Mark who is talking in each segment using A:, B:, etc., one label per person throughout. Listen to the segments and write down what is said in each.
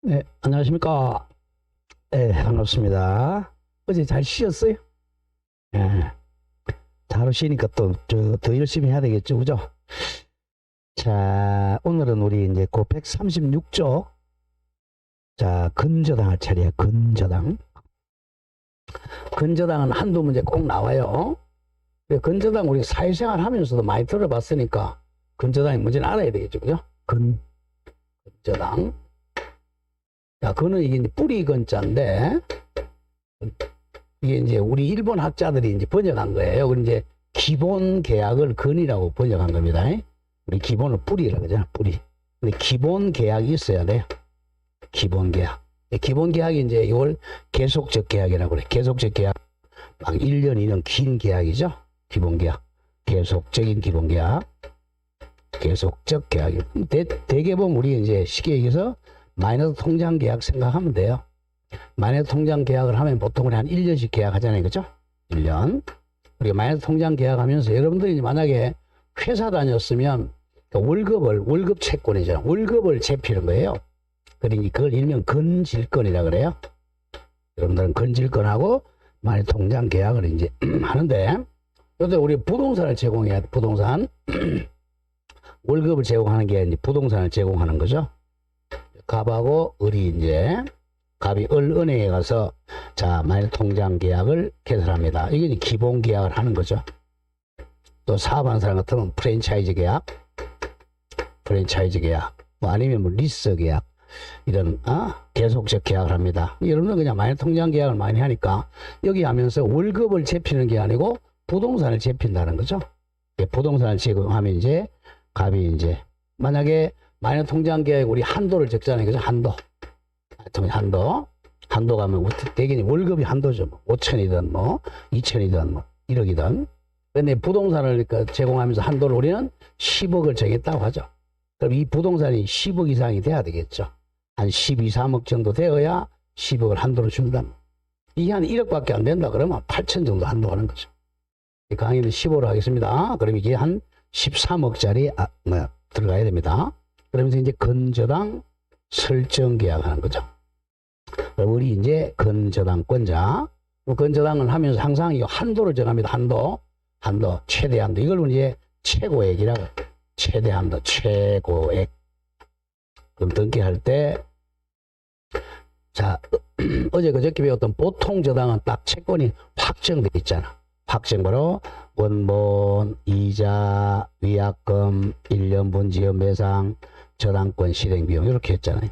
A: 네, 안녕하십니까. 네, 반갑습니다. 어제 잘 쉬었어요? 예, 잘 쉬니까 또, 더 열심히 해야 되겠죠, 그죠? 자, 오늘은 우리 이제 그 136쪽. 자, 근저당 할 차례야, 근저당. 근저당은 한두 문제 꼭 나와요. 근저당 우리 사회생활 하면서도 많이 들어봤으니까 근저당의 문제는 알아야 되겠죠, 그죠? 근저당. 자, 그는 이게 이제 뿌리 근자인데, 이게 이제 우리 일본 학자들이 이제 번역한 거예요. 그럼 이제 기본 계약을 근이라고 번역한 겁니다. 우리 기본을 뿌리라고 그러잖아, 뿌리. 근데 기본 계약이 있어야 돼요. 기본 계약. 기본 계약이 이제 이걸 계속적 계약이라고 그래. 계속적 계약. 막 1년, 2년 긴 계약이죠. 기본 계약. 계속적인 기본 계약. 계속적 계약이. 대개 보면 우리 이제 쉽게 얘기해서 마이너스 통장 계약 생각하면 돼요. 마이너스 통장 계약을 하면 보통 우리 한 1년씩 계약하잖아요. 그죠? 1년. 우리가 마이너스 통장 계약하면서 여러분들이 만약에 회사 다녔으면 월급 채권이잖아요. 월급을 채피는 거예요. 그러니 그걸 일명 근질권이라 그래요. 여러분들은 근질권하고 마이너스 통장 계약을 이제 하는데, 그런데 우리 부동산을 제공해야 돼. 부동산. 월급을 제공하는 게 이제 부동산을 제공하는 거죠. 갑하고 을이 이제 갑이 은행에 가서 자 마이너스 통장 계약을 개설합니다. 이게 이제 기본 계약을 하는 거죠. 또 사업하는 사람 같으면 프랜차이즈 계약, 뭐 아니면 뭐 리스 계약 이런 계속적 계약을 합니다. 여러분은 그냥 마이너스 통장 계약을 많이 하니까 여기 하면서 월급을 제피는 게 아니고 부동산을 제핀다는 거죠. 부동산을 제공하면 이제 갑이 이제 만약에 마이너스 통장 계약 우리 한도를 적잖아요. 그죠? 한도 가면 대개 월급이 한도죠. 뭐 5천이든 뭐 2천이든 뭐 1억이든. 근데 부동산을 제공하면서 한도를 우리는 10억을 정했다고 하죠. 그럼 이 부동산이 10억 이상이 돼야 되겠죠. 한 12, 3억 정도 되어야 10억을 한도로 준다. 이게 한 1억밖에 안 된다 그러면 8천 정도 한도 하는 거죠. 이 강의는 15로 하겠습니다. 그럼 이게 한 13억짜리 들어가야 됩니다. 그러면서 이제 근저당 설정 계약하는 거죠. 우리 이제 근저당권자, 근저당을 하면서 항상 이 한도를 정합니다. 한도, 최대 한도. 이걸 이제 최고액이라고 해요. 최대 한도, 최고액. 그럼 등기할 때, 자, 어제 그저께 배웠던 보통 저당은 딱 채권이 확정돼 있잖아. 확정번호, 원본, 이자, 위약금, 1년 분지연 배상, 저당권 실행비용 이렇게 했잖아요.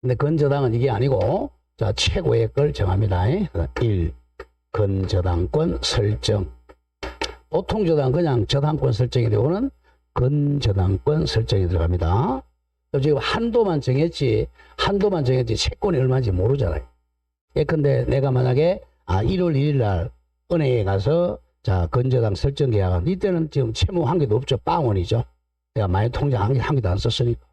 A: 근데 근저당은 이게 아니고 자 최고액을 정합니다. 1. 근저당권 설정. 보통 저당 그냥 저당권 설정이 되고는 근저당권 설정이 들어갑니다. 지금 한도만 정했지 채권이 얼마인지 모르잖아요. 예컨대 내가 만약에 1월 1일 날 은행에 가서 자 근저당 설정 계약은 이때는 지금 채무 한 개도 없죠. 빵원이죠. 내가 마이너스 통장 한 개도 안 썼으니까.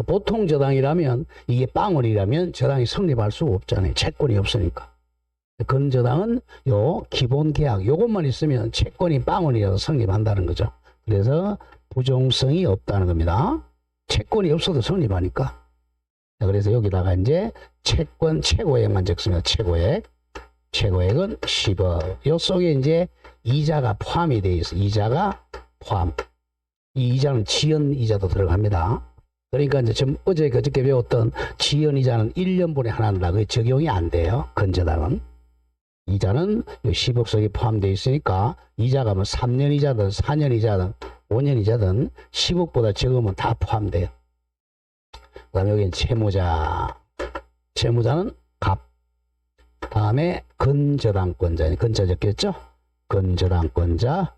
A: 보통 저당이라면 이게 빵원이라면 저당이 성립할 수 없잖아요. 채권이 없으니까. 근저당은 요 기본 계약 요것만 있으면 채권이 빵원이라서 성립한다는 거죠. 그래서 부종성이 없다는 겁니다. 채권이 없어도 성립하니까. 그래서 여기다가 이제 채권 최고액만 적습니다. 최고액은 10억. 요 속에 이제 이자가 포함이 되어 있어. 이자가 포함. 이 이자는 지연 이자도 들어갑니다. 그러니까 이제 어제 그저께 배웠던 지연 이자는 1년분에 하나인다. 그게 적용이 안 돼요. 근저당은. 이자는 10억 속에 포함되어 있으니까 이자가 뭐 3년 이자든 4년 이자든 5년 이자든 10억보다 적으면 다 포함돼요. 그 다음에 여기는 채무자. 채무자는 갑. 다음에 근저당권자. 근자 적겠죠? 근저당권자.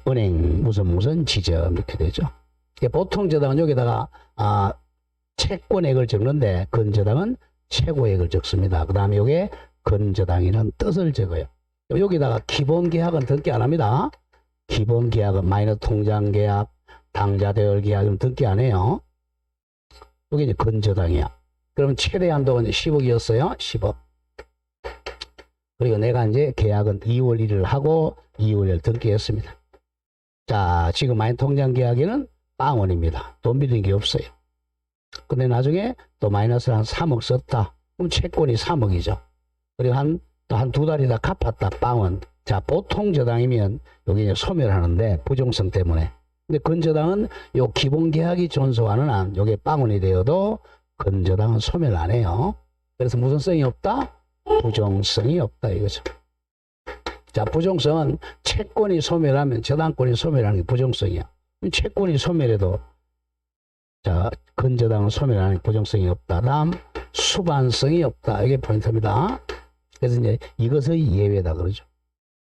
A: 은행 무슨 지점 이렇게 되죠. 보통 저당은 여기다가 채권액을 적는데 근저당은 최고액을 적습니다. 그 다음에 여기에 근저당이라는 뜻을 적어요. 여기다가 기본 계약은 등기 안 합니다. 기본 계약은 마이너스 통장 계약, 당좌 대여 계약은 등기 안 해요. 여기 이제 근저당이야. 그러면 최대 한도가 이제 10억이었어요. 10억. 그리고 내가 이제 계약은 2월 1일 하고 2월 1일 등기했습니다. 자, 지금 마이너스 통장 계약에는 빵원입니다. 돈 빌린 게 없어요. 근데 나중에 또 마이너스 한 3억 썼다. 그럼 채권이 3억이죠. 그리고 또 한 2달이 다 갚았다. 빵원. 자, 보통 저당이면 여기 이제 소멸하는데 부정성 때문에. 근데 근저당은 요 기본 계약이 존속하는 한 요게 빵원이 되어도 근저당은 소멸 안 해요. 그래서 무슨 성이 없다? 부정성이 없다 이거죠. 자, 부정성은 채권이 소멸하면 저당권이 소멸하는 게 부정성이야. 채권이 소멸해도 자, 근저당은 소멸하는 게 부정성이 없다. 다음 수반성이 없다. 이게 포인트입니다. 그래서 이제 이것의 예외다 그러죠.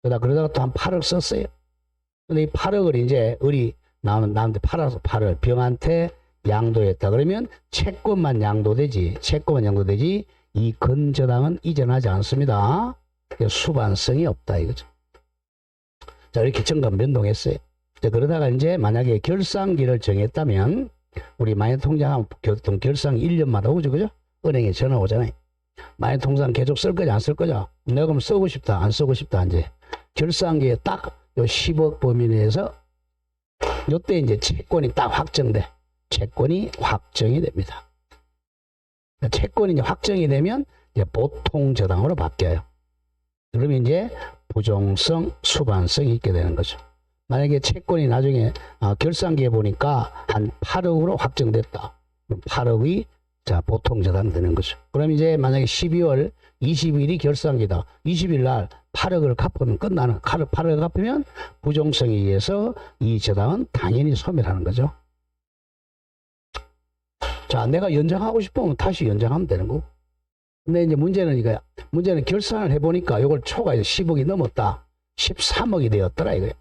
A: 그러다가 또 한 8억 썼어요. 근데 이 8억을 이제 남한테 팔아서 8을 병한테 양도했다. 그러면 채권만 양도되지 이 근저당은 이전하지 않습니다. 수반성이 없다 이거죠. 자, 이렇게 정관 변동했어요. 자, 그러다가 이제 만약에 결산기를 정했다면 우리 마이너통장하면 보통 결산 1년마다 오죠, 그죠? 은행에 전화 오잖아요. 마이너통장 계속 쓸 거냐 안 쓸 거냐? 내가 그럼 쓰고 싶다 안 쓰고 싶다 이제 결산기에 딱 요 10억 범위 내에서 요때 이제 채권이 딱 확정돼. 채권이 확정이 됩니다. 채권이 이제 확정이 되면 이제 보통 저당으로 바뀌어요. 그러면 이제 부정성, 수반성이 있게 되는 거죠. 만약에 채권이 나중에 결산기에 보니까 한 8억으로 확정됐다. 그럼 8억이 자, 보통 저당 되는 거죠. 그럼 이제 만약에 12월 20일이 결산기다. 20일 날 8억을 갚으면 끝나는, 8억을 갚으면 부정성에 의해서 이 저당은 당연히 소멸하는 거죠. 자, 내가 연장하고 싶으면 다시 연장하면 되는 거고. 근데 이제 문제는 이거야. 문제는 결산을 해보니까 이걸 초과해서 10억이 넘었다. 13억이 되었더라 이거야.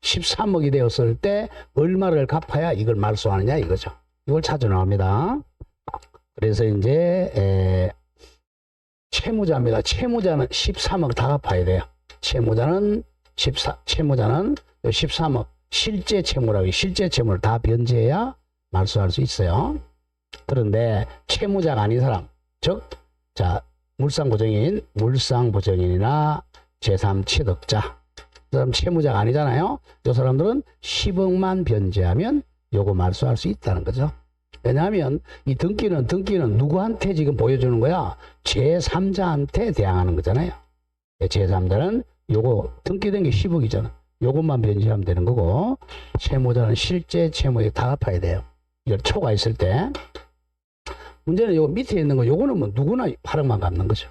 A: 13억이 되었을 때 얼마를 갚아야 이걸 말소하느냐 이거죠. 이걸 찾아 나옵니다. 그래서 이제 채무자입니다. 채무자는 13억 다 갚아야 돼요. 채무자는 13억 실제 채무라고 실제 채무를 다 변제해야 말소할 수 있어요. 그런데 채무자가 아닌 사람, 즉 자, 물상보증인이나 제3취득자, 그 사람 채무자가 아니잖아요. 이 사람들은 10억만 변제하면 요거 말소할 수 있다는 거죠. 왜냐하면 이 등기는 누구한테 지금 보여주는 거야? 제3자한테 대항하는 거잖아요. 제3자는 요거 등기된 게 10억이잖아. 요것만 변제하면 되는 거고, 채무자는 실제 채무에 다 갚아야 돼요. 이걸 초과했을 때. 문제는 요거 밑에 있는 거, 요거는 뭐 누구나 8억만 갚는 거죠.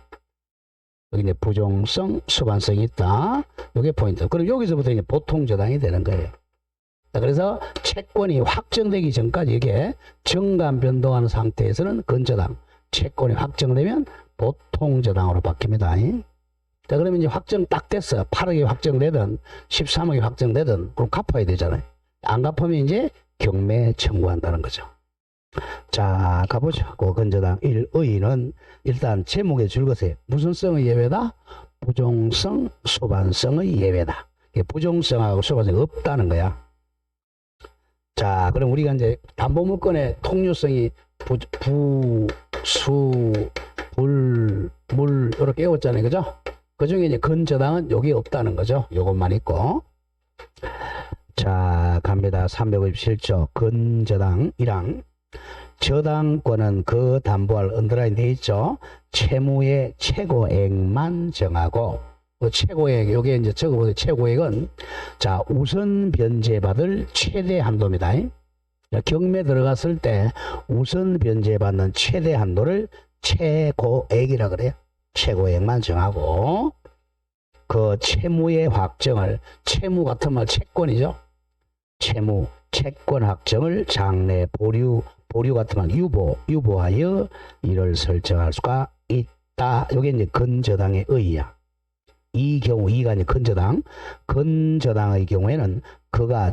A: 여기 이제 부정성, 수반성이 있다. 요게 포인트. 그럼 여기서부터 이제 보통 저당이 되는 거예요. 그래서 채권이 확정되기 전까지 이게 정관 변동하는 상태에서는 근저당, 채권이 확정되면 보통 저당으로 바뀝니다. 자, 그러면 이제 확정 딱 됐어요. 8억이 확정되든 13억이 확정되든 그럼 갚아야 되잖아요. 안 갚으면 이제 경매 청구한다는 거죠. 자, 가보죠. 그 근저당 1의는 일단 제목에 줄것에 무슨 성의 예외다? 부정성, 수반성의 예외다. 부정성하고 수반성이 없다는 거야. 자, 그럼 우리가 이제 담보물건의 통유성이 물 이렇게 외웠잖아요, 그죠? 그 중에 이제 근저당은 여기 없다는 거죠. 요것만 있고. 자, 갑니다. 357조 근저당 1항. 저당권은 그 담보할 언더라인 돼 있죠. 채무의 최고액만 정하고, 그 최고액, 요게 이제 적어보세요. 최고액은, 자, 우선 변제받을 최대 한도입니다. 경매 들어갔을 때 우선 변제받는 최대 한도를 최고액이라 그래요. 최고액만 정하고, 그 채무의 확정을, 채무 같은 말 채권이죠. 채권 확정을 장래 보류 같은 말 유보하여 이를 설정할 수가 있다. 요게 이제 근저당의 의의야. 이 경우, 이가 이제 근저당의 경우에는 그가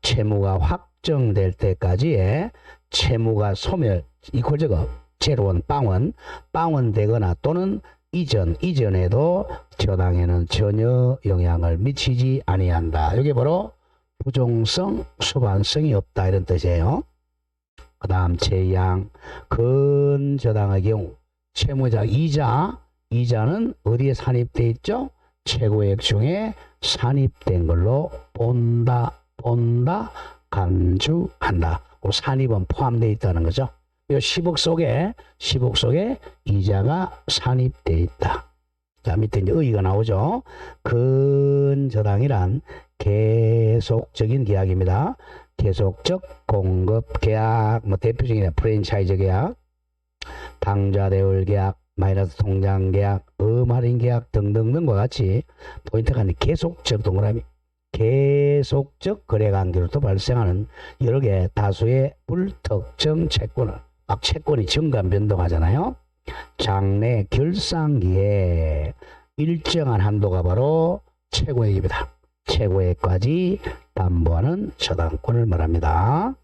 A: 채무가 확정될 때까지의 채무가 소멸, 이퀄저거, 제로원, 빵원 되거나 또는 이전에도 저당에는 전혀 영향을 미치지 아니한다. 이게 바로 부정성, 수반성이 없다 이런 뜻이에요. 그 다음 제2항 근저당의 경우 채무자 이자는 어디에 산입돼 있죠? 최고액 중에 산입된 걸로 본다, 간주한다. 산입은 포함되어 있다는 거죠. 이 10억 속에 이자가 산입되어 있다. 자, 밑에 이제 의의가 나오죠. 근저당이란 계속적인 계약입니다. 계속적 공급 계약, 뭐 대표적인 프랜차이즈 계약, 당좌 대울 계약, 마이너스 통장 계약, 할인 계약 등등등과 같이 포인트가 아닌 계속적 동그라미, 계속적 거래 관계로부터 발생하는 여러 개 다수의 불특정 채권을, 막 채권이 증감 변동하잖아요. 장래 결산기에 일정한 한도가 바로 최고액입니다. 최고액까지 담보하는 저당권을 말합니다.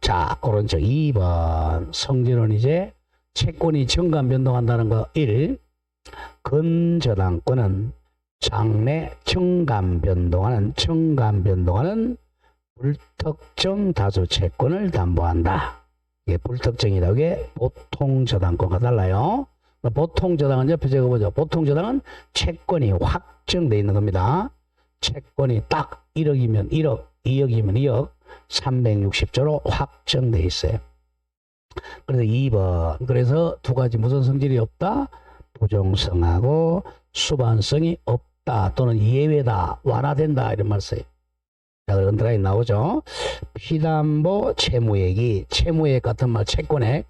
A: 자, 오른쪽 2번 성질은 이제 채권이 증감 변동한다는 거 1. 근저당권은 장래 증감 변동하는 불특정 다수 채권을 담보한다. 이게 불특정이다. 이게 보통 저당권과 달라요. 보통 저당은 옆에 적어보죠. 보통 저당은 채권이 확정되어 있는 겁니다. 채권이 딱 1억이면 1억, 2억이면 2억, 360조로 확정되어 있어요. 그래서 2번. 그래서 두 가지 무슨 성질이 없다? 부정성하고 수반성이 없다. 또는 예외다. 완화된다. 이런 말 써요. 자, 언더라인 나오죠. 피담보 채무액이, 채무액 같은 말 채권액.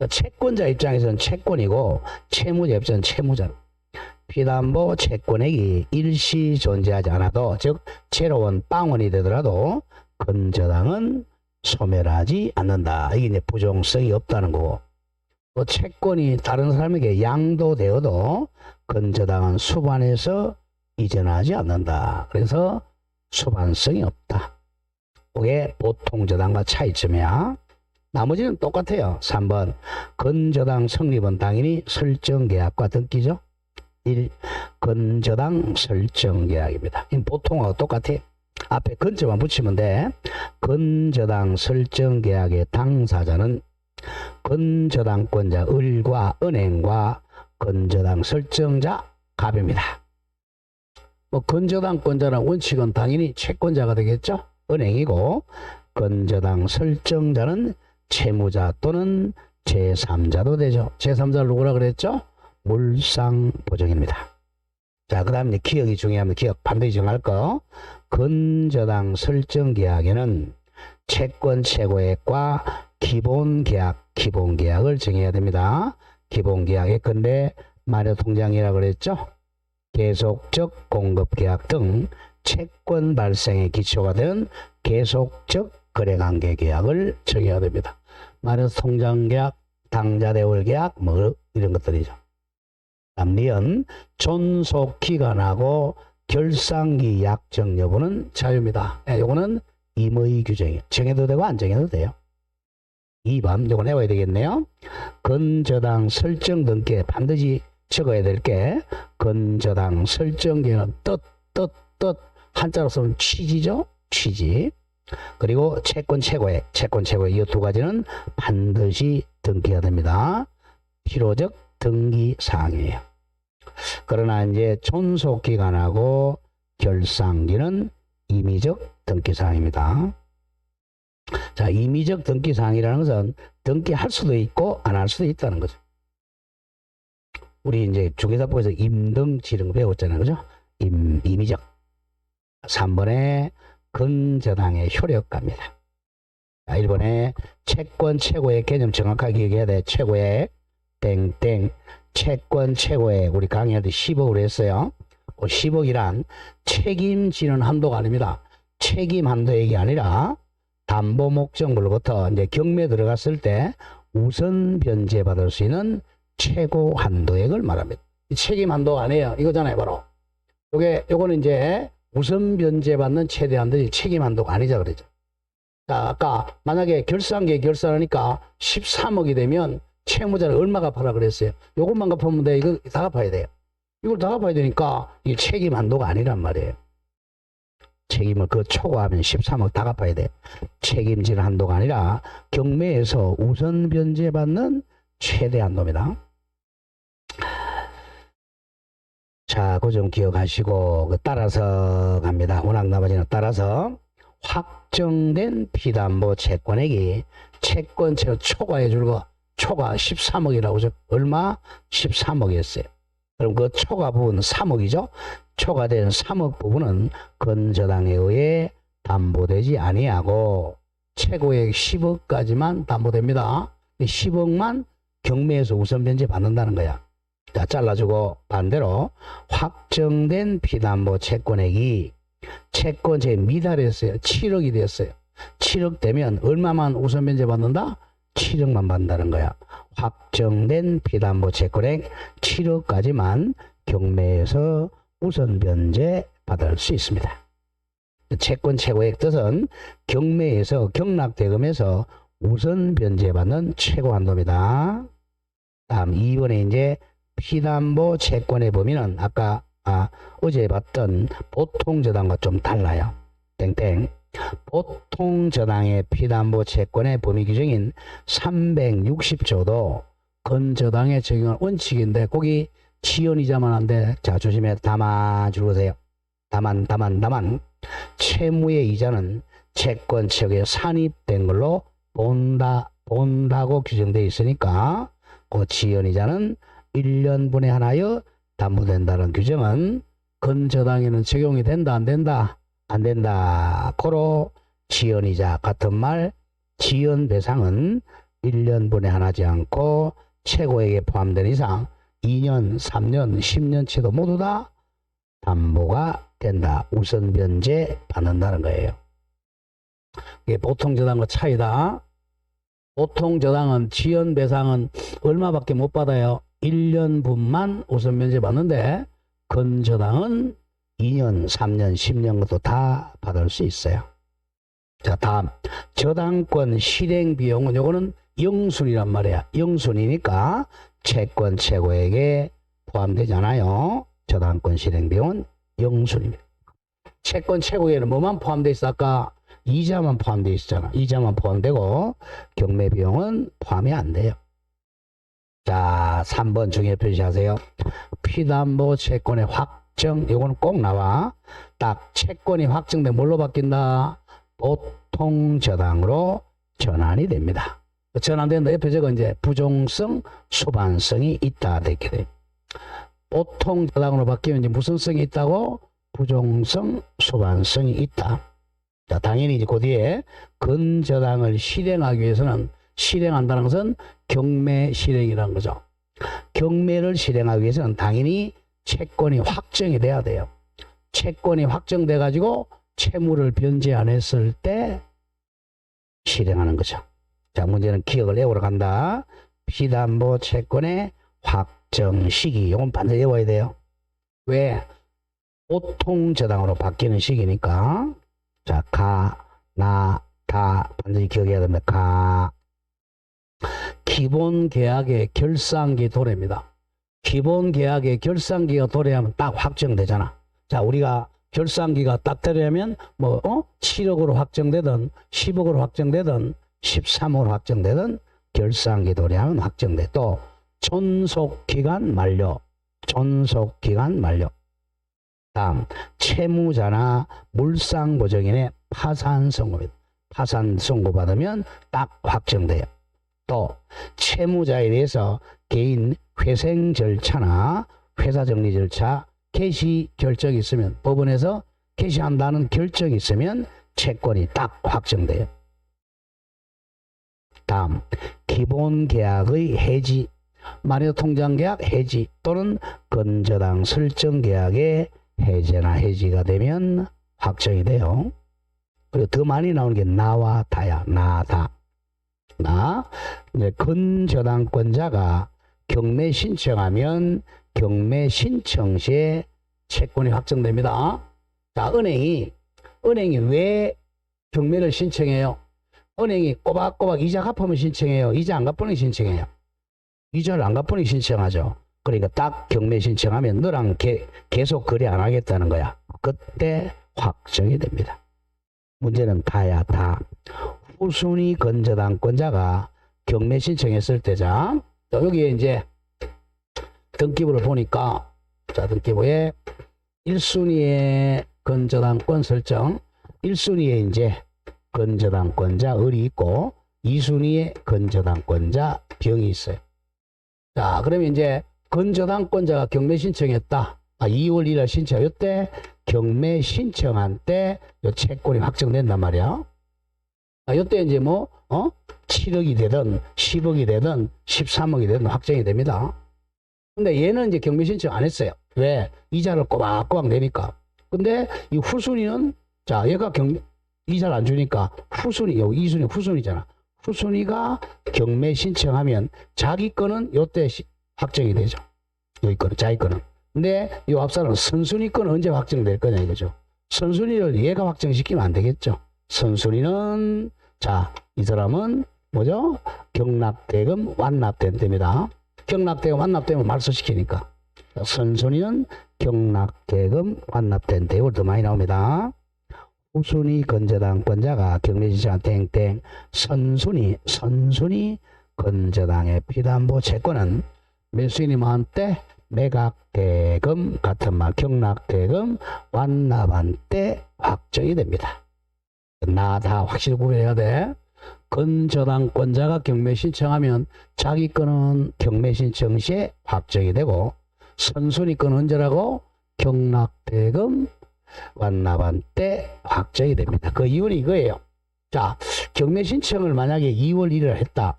A: 채권자 입장에서는 채권이고 채무자 입장에서는 채무자. 피담보 채권액이 일시 존재하지 않아도, 즉 제로원 빵원이 되더라도 근저당은 소멸하지 않는다. 이게 이제 부정성이 없다는 거고, 또 채권이 다른 사람에게 양도되어도 근저당은 수반해서 이전하지 않는다. 그래서 수반성이 없다. 그게 보통 저당과 차이점이야. 나머지는 똑같아요. 3번. 근저당 성립은 당연히 설정계약과 등기죠. 1. 근저당 설정계약입니다. 보통하고 똑같아요. 앞에 근저만 붙이면 돼. 근저당 설정계약의 당사자는 근저당권자 을과 은행과 근저당 설정자 갑입니다. 뭐 근저당권자는 원칙은 당연히 채권자가 되겠죠. 은행이고, 근저당 설정자는 채무자 또는 제3자도 되죠. 제3자를 누구라 그랬죠? 물상보증입니다. 자, 그 다음에 기억이 중요합니다. 기억 반드시 정할 거. 근저당 설정계약에는 채권 최고액과 기본계약을 정해야 됩니다. 기본계약의 근데 마련통장이라고 그랬죠? 계속적 공급계약 등 채권 발생의 기초가 된 계속적 거래관계 계약을 정해야 됩니다. 마련통장계약, 당좌대월계약 뭐 이런 것들이죠. 리은 존속기간하고 결산기 약정 여부는 자유입니다. 요거는 임의 규정이에요. 정해도 되고 안 정해도 돼요. 2번 요거 내와야 되겠네요. 근저당 설정 등기에 반드시 적어야 될 게, 근저당 설정기는 뜻 한자로 쓰면 취지죠. 취지. 그리고 채권 최고액 이 두 가지는 반드시 등기해야 됩니다. 필요적 등기 사항이에요. 그러나 이제 존속기간하고 결산기는 임의적 등기 사항입니다. 자, 임의적 등기 사항이라는 것은 등기할 수도 있고 안 할 수도 있다는 거죠. 우리 이제 주계사법에서 임등지등 배웠잖아요. 그죠? 임의적. 3번에 근저당의 효력가입니다. 1번에 채권 최고액 개념 정확하게 기억해야 돼. 최고액 땡땡 채권 최고액 우리 강의할 때 10억으로 했어요. 10억이란 책임지는 한도가 아닙니다. 책임 한도액이 아니라 담보 목적물로부터 이제 경매 들어갔을 때 우선 변제받을 수 있는 최고 한도액을 말합니다. 책임 한도 아니에요. 이거잖아요, 바로. 요거는 이제 우선 변제받는 최대 한도지 책임 한도가 아니자 그러죠. 자, 아까 만약에 결산기에 결산하니까 13억이 되면 채무자는 얼마 갚아라 그랬어요. 요것만 갚으면 돼. 이거 다 갚아야 돼요. 이걸 다 갚아야 되니까 이게 책임 한도가 아니란 말이에요. 책임을 초과하면 13억 다 갚아야 돼. 책임질 한도가 아니라 경매에서 우선 변제받는 최대 한도입니다. 자, 그 점 기억하시고 따라서 갑니다. 워낙 나머지는 따라서 확정된 피담보 채권액이 채권 채 초과해 줄 거 초과 13억이라고 죠 얼마? 13억이었어요. 그럼 그 초과 부분 3억이죠. 초과된 3억 부분은 건저당에 의해 담보되지 아니하고 최고액 10억까지만 담보됩니다. 10억만 경매에서 우선 변제 받는다는 거야. 자, 잘라주고 반대로 확정된 피담보 채권액이 채권제 미달했어요. 7억이 됐어요. 7억 되면 얼마만 우선 변제 받는다? 7억만 받는다는 거야. 확정된 피담보 채권액 7억까지만 경매에서 우선 변제 받을 수 있습니다. 채권 최고액 뜻은 경매에서 경락대금에서 우선 변제받는 최고 한도입니다. 다음 2번에 이제 피담보 채권의 범위는 아까 어제 봤던 보통저당과 좀 달라요. 땡땡. 보통저당의 피담보 채권의 범위 규정인 360조도 건저당에 적용한 원칙인데 거기 지연이자만 안 돼. 자, 조심해. 다만 줄으세요. 다만 채무의 이자는 채권 채역에 산입된 걸로 본다고 규정되어 있으니까 그 지연이자는 1년분에 하나여 담보된다는 규정은 건저당에는 적용이 된다 안 된다? 안 된다. 고로 지연이자 같은 말 지연배상은 1년분에 하나지 않고 최고액에 포함된 이상 2년, 3년, 10년치도 모두 다 담보가 된다. 우선 변제 받는다는 거예요. 이게 보통저당과 차이다. 보통저당은 지연배상은 얼마밖에 못 받아요. 1년분만 우선 변제 받는데 건저당은 2년, 3년, 10년 것도 다 받을 수 있어요. 자, 다음 저당권 실행 비용은 요거는 영순이란 말이야. 영순이니까 채권 최고액에 포함되잖아요. 저당권 실행 비용은 영순입니다. 채권 최고액에는 뭐만 포함되어 있어? 아까 이자만 포함되어 있었잖아. 이자만 포함되고 경매 비용은 포함이 안 돼요. 자, 3번 중에 표시하세요. 피담보 채권의 확정, 요거는 꼭 나와. 딱 채권이 확정되면 뭘로 바뀐다? 보통저당으로 전환이 됩니다. 전환된다. 옆에 적은 이제 부종성, 수반성이 있다. 이렇게 돼. 보통저당으로 바뀌면 이제 무슨 성이 있다고? 부종성, 수반성이 있다. 자, 당연히 이제 그 뒤에 건저당을 실행하기 위해서는 실행한다는 것은 경매 실행이라는 거죠. 경매를 실행하기 위해서는 당연히 채권이 확정이 돼야 돼요. 채권이 확정돼 가지고 채무를 변제 안 했을 때 실행하는 거죠. 자, 문제는 기억을 외우러 간다. 피담보 채권의 확정 시기. 이건 반드시 외워야 돼요. 왜? 보통저당으로 바뀌는 시기니까. 자, 가, 나, 다 반드시 기억해야 됩니다. 가. 기본계약의 결산기 도래입니다. 기본계약의 결산기가 도래하면 딱 확정되잖아. 자, 우리가 결산기가 딱 도래하면 7억으로 확정되든 10억으로 확정되든 13억으로 확정되든 결산기 도래하면 확정돼. 또 존속기간 만료. 존속기간 만료. 다음 채무자나 물상보증인의 파산 선고입니다. 파산 선고 받으면 딱 확정돼요. 또 채무자에 대해서 개인 회생 절차나 회사 정리 절차, 개시 결정이 있으면 법원에서 개시한다는 결정이 있으면 채권이 딱 확정돼요. 다음 기본계약의 해지, 마녀통장계약 해지 또는 건저당 설정계약의 해제나 해지가 되면 확정이 돼요. 그리고 더 많이 나오는 게 나와 다야. 나, 다. 이제 건저당권자가 경매 신청하면 경매 신청 시에 채권이 확정됩니다. 자, 은행이 왜 경매를 신청해요? 은행이 꼬박꼬박 이자 갚으면 신청해요. 이자 안 갚으면 신청해요. 이자를 안 갚으면 신청하죠. 그러니까 딱 경매 신청하면 너랑 계속 거래 안 하겠다는 거야. 그때 확정이 됩니다. 문제는 다야, 다. 후순위 건저당권자가 경매 신청했을 때자, 여기에 이제 등기부를 보니까, 자, 등기부에 1순위의 건저당권 설정, 1순위에 이제 건저당권자 을이 있고, 2순위의 건저당권자 병이 있어요. 자, 그러면 이제 건저당권자가 경매 신청했다. 2월 1일 신청. 이때 경매 신청한 때 요 채권이 확정된단 말이야. 이때 이제 7억이 되든 10억이 되든 13억이 되든 확정이 됩니다. 근데 얘는 이제 경매 신청 안 했어요. 왜? 이자를 꼬박꼬박 내니까. 근데 이 후순위는, 자, 얘가 이자를 안 주니까 후순위, 여기 2순위 후순위잖아. 후순위가 경매 신청하면 자기 거는 요때 확정이 되죠. 여기 거는, 자기 거는. 근데 요 앞사람은 선순위 거는 언제 확정될 거냐 이거죠. 선순위를 얘가 확정시키면 안 되겠죠. 선순위는, 자, 이 사람은 뭐죠? 경락대금 완납된 때입니다. 경락대금 완납되면 말소시키니까. 선순위는 경락대금 완납된 때. 이걸 더 많이 나옵니다. 후순위 건저당권자가 경매신청한 땡땡. 선순위 건저당의 피담보 채권은 매수인님한 때 매각대금 같은 말 경락대금 완납한 때 확정이 됩니다. 나 다 확실히 구별해야 돼. 건저당권자가 경매 신청하면 자기 거는 경매 신청 시에 확정이 되고 선순위 거는 언제라고? 경락대금 완납한 때 확정이 됩니다. 그 이유는 이거예요. 자, 경매 신청을 만약에 2월 1일 했다.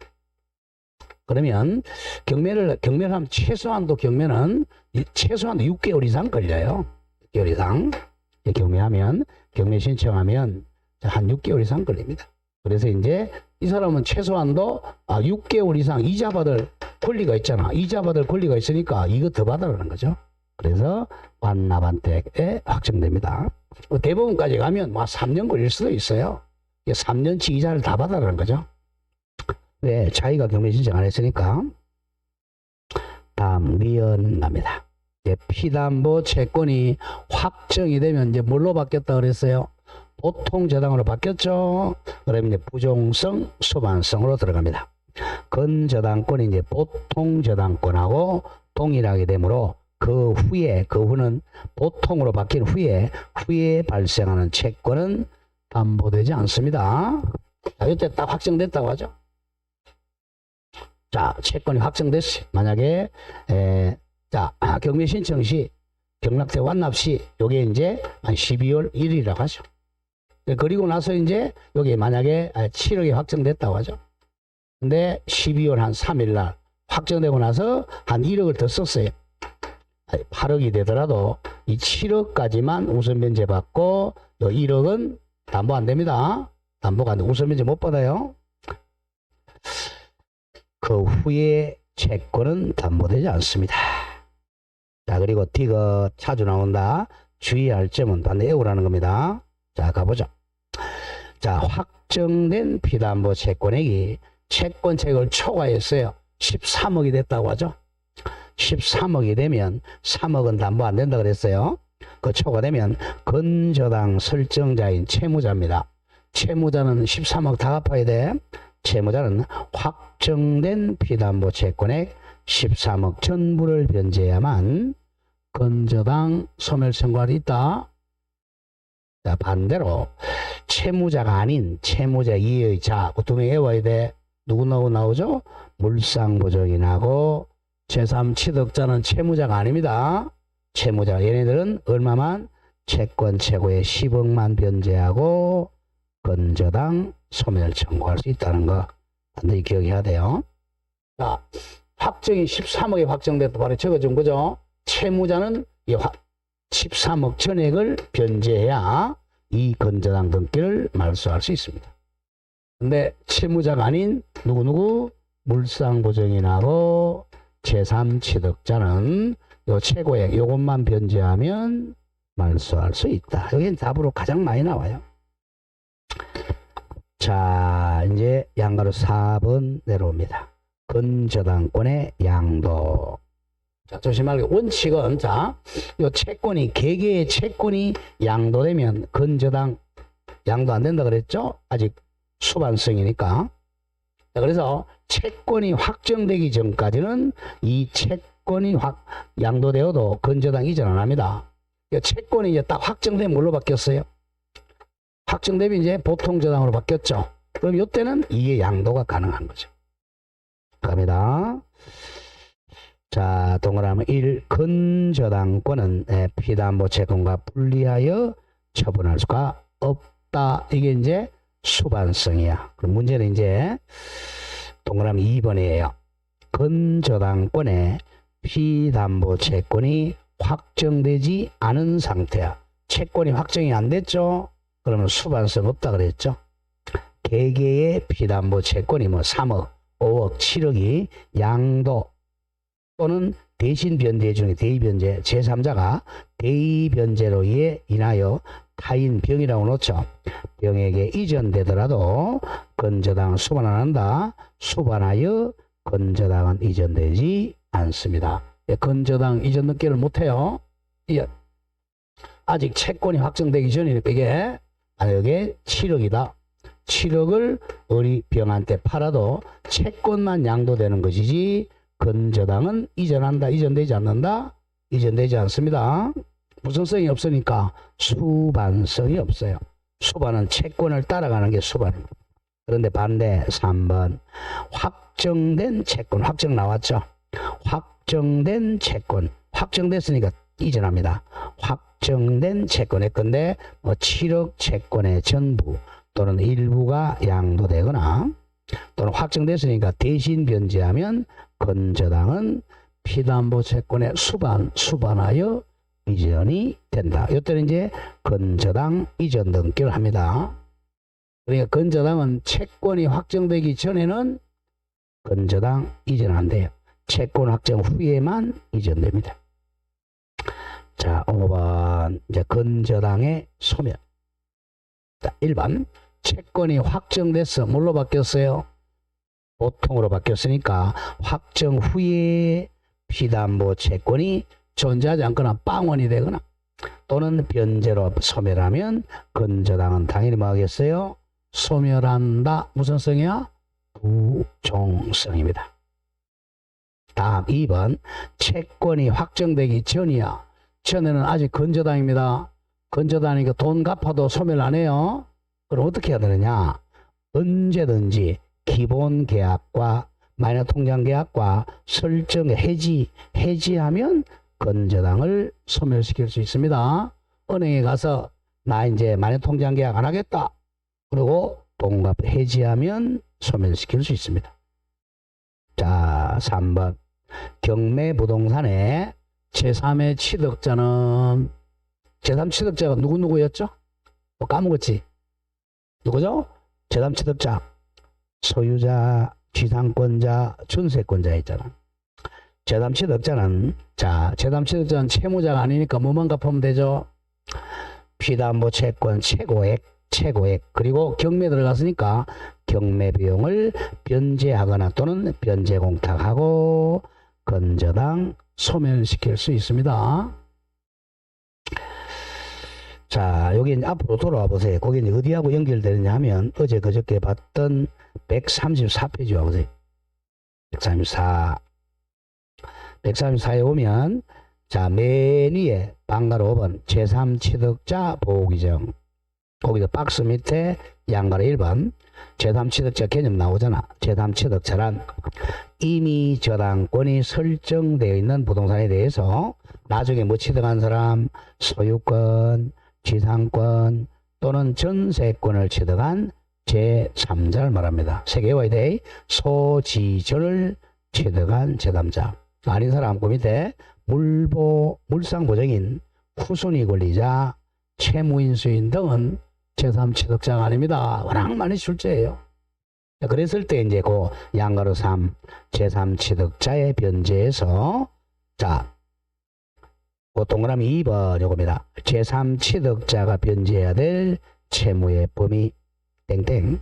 A: 그러면 경매를 하면 최소한도 경매는 최소한도 6개월 이상 걸려요. 6개월 이상. 경매하면, 경매 신청하면 한 6개월 이상 걸립니다. 그래서 이제 이 사람은 최소한도 6개월 이상 이자 받을 권리가 있잖아. 이자 받을 권리가 있으니까 이거 더 받으라는 거죠. 그래서 완납한 때에 확정됩니다. 대법원까지 가면 3년 걸릴 수도 있어요. 3년치 이자를 다 받으라는 거죠. 왜? 자기가 경매 신청 안 했으니까. 다음 미연 갑니다. 피담보 채권이 확정이 되면 이제 뭘로 바뀌었다 그랬어요? 보통 저당으로 바뀌었죠. 그러면 이제 부종성, 수반성으로 들어갑니다. 건저당권이 이제 보통 저당권하고 동일하게 되므로 그 후는 보통으로 바뀐 후에 발생하는 채권은 담보되지 않습니다. 자, 이때 딱 확정됐다고 하죠. 자, 채권이 확정됐어요. 만약에 자, 경매 신청 시 경락대 완납 시 요게 이제 한 12월 1일이라고 하죠. 그리고 나서 이제 여기 만약에 7억이 확정됐다고 하죠. 근데 12월 한 3일 날 확정되고 나서 한 1억을 더 썼어요. 8억이 되더라도 이 7억까지만 우선 변제 받고 요 1억은 담보 안 됩니다. 담보가 안 돼. 우선 변제 못 받아요. 그 후에 채권은 담보되지 않습니다. 자, 그리고 디귿 자주 나온다. 주의할 점은 반대 외우라는 겁니다. 자, 가보죠. 자, 확정된 피담보 채권액이 채권책을 초과했어요. 13억이 됐다고 하죠. 13억이 되면 3억은 담보 안 된다 그랬어요. 그 초과되면 건저당 설정자인 채무자입니다. 채무자는 13억 다 갚아야 돼. 채무자는 확정된 피담보 채권액 13억 전부를 변제해야만 건저당 소멸 청구할이 있다. 자, 반대로 채무자가 아닌 채무자 이의 자, 그 두 명 외워야 돼. 누구 나오죠? 물상보증이 나고 제3취득자는 채무자가 아닙니다. 채무자 얘네들은 얼마만? 채권 최고의 10억만 변제하고 건저당 소멸 청구할 수 있다는 거 반드시 기억해야 돼요. 자, 확정이 13억에 확정됐다 바로 적어준 거죠. 채무자는 이 13억 전액을 변제해야 이 건저당 등기를 말소할 수 있습니다. 근데 채무자가 아닌 누구 물상보증이 나고 제3취득자는 요 최고액 요것만 변제하면 말소할 수 있다. 여기는 답으로 가장 많이 나와요. 자, 이제 양가로 4번 내려옵니다. 건저당권의 양도. 자, 조심하게 원칙은, 자, 요 채권이, 개개의 채권이 양도되면 건저당 양도 안 된다 그랬죠? 아직 수반성이니까. 자, 그래서 채권이 확정되기 전까지는 이 채권이 양도되어도 건저당 이전 안 합니다. 채권이 이제 딱 확정되면 뭘로 바뀌었어요? 확정되면 이제 보통 저당으로 바뀌었죠. 그럼 이때는 이게 양도가 가능한 거죠. 갑니다. 자, 동그라미 1. 근저당권은 피담보 채권과 분리하여 처분할 수가 없다. 이게 이제 수반성이야. 그럼 문제는 이제 동그라미 2번이에요. 근저당권의 피담보 채권이 확정되지 않은 상태야. 채권이 확정이 안 됐죠? 그러면 수반성 없다 그랬죠? 개개의 피담보 채권이 뭐 3억, 5억, 7억이 양도 또는 대신 변제 중에 대의변제, 제3자가 대의변제로 인하여 타인 병이라고 놓죠. 병에게 이전되더라도 근저당은 수반 안 한다. 수반하여 근저당은 이전되지 않습니다. 근저당 이전 등기를 못해요. 아직 채권이 확정되기 전이니까 이게 만약에 7억이다. 7억을 어리 병한테 팔아도 채권만 양도되는 것이지 근저당은 이전한다. 이전되지 않는다. 이전되지 않습니다. 무슨성이 없으니까 수반성이 없어요. 수반은 채권을 따라가는 게 수반입니다. 그런데 반대 3번 확정된 채권. 확정 나왔죠. 확정된 채권. 확정됐으니까 이전합니다. 확정된 채권의 건데 7억 채권의 전부 또는 일부가 양도되거나 또는 확정됐으니까 대신 변제하면 근저당은 피담보 채권의 수반하여 이전이 된다. 이때는 이제 근저당 이전 등기를 합니다. 그러니까 근저당은 채권이 확정되기 전에는 근저당 이전 안 돼요. 채권 확정 후에만 이전됩니다. 자, 5번 이제 근저당의 소멸. 자, 1번 채권이 확정됐어. 뭘로 바뀌었어요? 보통으로 바뀌었으니까 확정 후에 피담보 채권이 존재하지 않거나 빵원이 되거나 또는 변제로 소멸하면 근저당은 당연히 뭐 하겠어요? 소멸한다. 무슨 성이야? 부종성입니다. 다음 2번 채권이 확정되기 전이야. 전에는 아직 근저당입니다. 근저당이니까 돈 갚아도 소멸 안 해요. 그럼 어떻게 해야 되느냐? 언제든지 기본 계약과 마이너 통장 계약과 설정 해지하면 근저당을 소멸시킬 수 있습니다. 은행에 가서 나 이제 마이너 통장 계약 안 하겠다. 그리고 돈값 해지하면 소멸시킬 수 있습니다. 자, 3번 경매 부동산의 제3의 취득자는 제3 취득자가 누구였죠? 까먹었지? 누구죠? 제3 취득자 소유자, 지상권자, 전세권자 있잖아. 제3 취득자는 제3 취득자는 채무자가 아니니까 뭐만 갚으면 되죠? 피담보 채권 최고액 그리고 경매 들어갔으니까 경매 비용을 변제하거나 또는 변제 공탁하고 근저당 소멸시킬 수 있습니다. 자, 여기 이제 앞으로 돌아와 보세요. 거기 이제 어디하고 연결되느냐 하면 어제 그저께 봤던 134페이지 와보세요. 134에 오면 자, 맨 위에 방가로 5번 제3 취득자 보호규정 거기서 박스 밑에 양가로 1번 제3 취득자 개념 나오잖아. 제3 취득자란 이미 저당권이 설정되어 있는 부동산에 대해서 나중에 뭐 취득한 사람 소유권, 지상권 또는 전세권을 취득한 제3자를 말합니다. 세 개 외워야 돼. 소지전을 취득한 제3자. 아닌 사람 그 밑에 물상보증인, 후순위 권리자, 채무인수인 등은 제3 취득자가 아닙니다. 워낙 많이 출제해요. 그랬을 때 이제 그 양가로 3 제3 취득자의 변제에서 자, 그 동그라미 2번 요겁니다. 제3 취득자가 변제해야 될 채무의 범위 땡땡.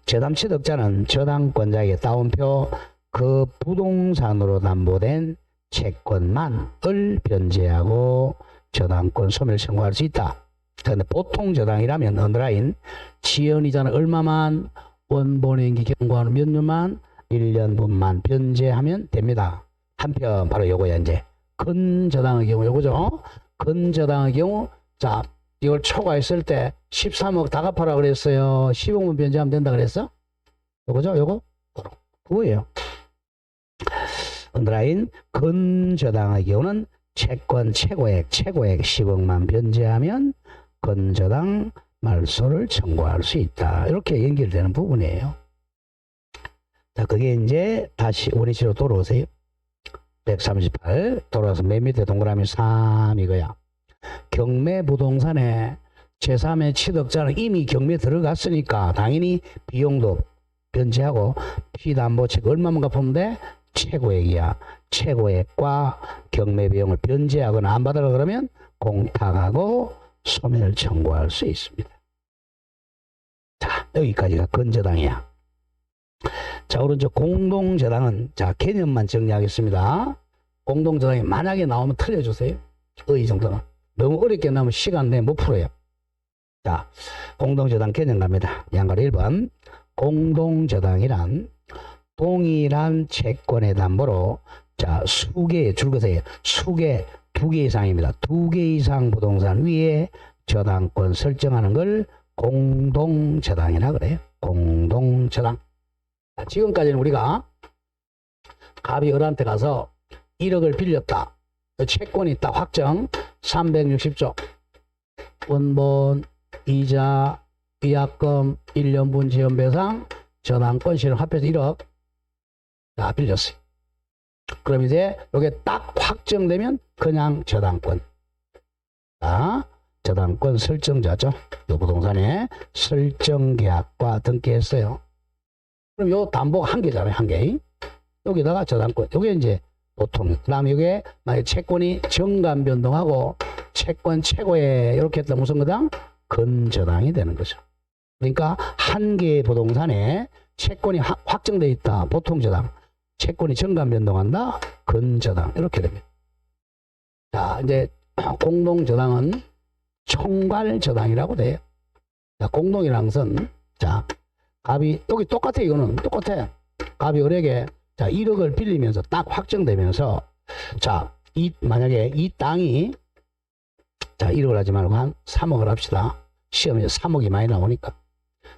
A: 제3 취득자는 저당권자에게 따옴표 그 부동산으로 담보된 채권만을 변제하고 저당권 소멸 청구할 수 있다. 그런데 보통 저당이라면 언더라인 지연이자는 얼마만 원본행기 경고하는 몇 년만 1년분만 변제하면 됩니다. 한편 바로 요거야 이제 근저당의 경우 요거죠. 근저당의 경우 자 이걸 초과했을 때 13억 다 갚아라 그랬어요. 10억만 변제하면 된다 그랬어? 요거죠? 요거? 그거예요. 언더라인 건저당의 경우는 채권 최고액 10억만 변제하면 건저당 말소를 청구할 수 있다. 이렇게 연결되는 부분이에요. 자, 그게 이제 다시 원위치로 돌아오세요. 138 돌아와서 맨 밑에 동그라미 3 이거야. 경매 부동산에 제3의 취득자는 이미 경매 들어갔으니까 당연히 비용도 변제하고 피담보책 얼마만 갚으면 돼? 최고액이야. 최고액과 경매 비용을 변제하거나 안 받으라 그러면 공탁하고 소멸 청구할 수 있습니다. 자, 여기까지가 건저당이야. 자, 오른쪽 공동저당은 자 개념만 정리하겠습니다. 공동저당이 만약에 나오면 틀려주세요. 이 정도는. 너무 어렵게 나오면 시간 내에 못 풀어요. 자, 공동저당 개념 갑니다. 양가로 1번. 공동저당이란 동일한 채권의 담보로 자 수개 줄거세요. 수개 2개 이상입니다. 2개 이상 부동산 위에 저당권 설정하는 걸 공동저당이라 그래요. 공동저당. 자, 지금까지는 우리가 갑이 을한테 가서 1억을 빌렸다. 채권이 딱 확정 360조 원본 이자 위약금 1년분 지연배상 저당권 실현 합해서 1억 다 빌렸어요. 그럼 이제 이게 딱 확정되면 그냥 저당권. 자, 저당권 설정자죠. 이 부동산에 설정계약과 등기했어요. 그럼 요 담보가 한 개잖아요. 한 개. 여기다가 저당권. 요게 이제 보통. 그 다음에 이게 만약에 채권이 정관 변동하고 채권 최고에 이렇게 했다 무슨 거당? 건저당이 되는 거죠. 그러니까 한 개의 부동산에 채권이 확정돼 있다. 보통 저당. 채권이 정관 변동한다. 건저당. 이렇게 됩니다. 자, 이제 공동저당은 총괄저당이라고 돼요. 자, 공동이라는 것은 자, 갑이 여기 똑같아. 이거는 똑같아. 갑이 을에게 자 1억을 빌리면서 딱 확정되면서 자, 만약에 이 땅이 자 1억을 하지 말고 한 3억을 합시다. 시험에 3억이 많이 나오니까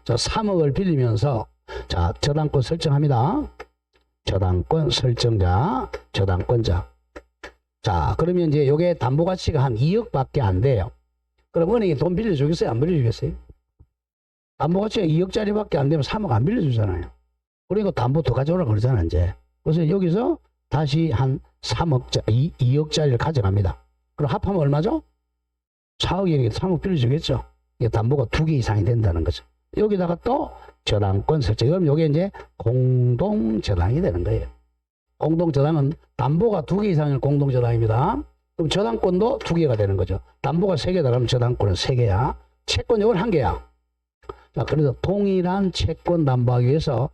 A: 자 3억을 빌리면서 자 저당권 설정합니다. 저당권 설정자, 저당권자. 자, 그러면 이제 요게 담보 가치가 한 2억밖에 안 돼요. 그럼 은행이 돈 빌려주겠어요? 안 빌려주겠어요? 담보 가치가 2억짜리밖에 안 되면 3억 안 빌려주잖아요. 그리고 담보 더 가져오라 그러잖아, 이제. 그래서 여기서 다시 한 3억짜리, 2억짜리를 가져갑니다. 그럼 합하면 얼마죠? 4억이니까 3억 빌려주겠죠? 이게 담보가 2개 이상이 된다는 거죠. 여기다가 또 저당권 설정. 그럼 요게 이제 공동저당이 되는 거예요. 공동저당은 담보가 2개 이상의 공동저당입니다. 그럼 저당권도 2개가 되는 거죠. 담보가 3개다 그러면 저당권은 3개야. 채권 이건 1개야. 자, 그래서 동일한 채권 담보하기 위해서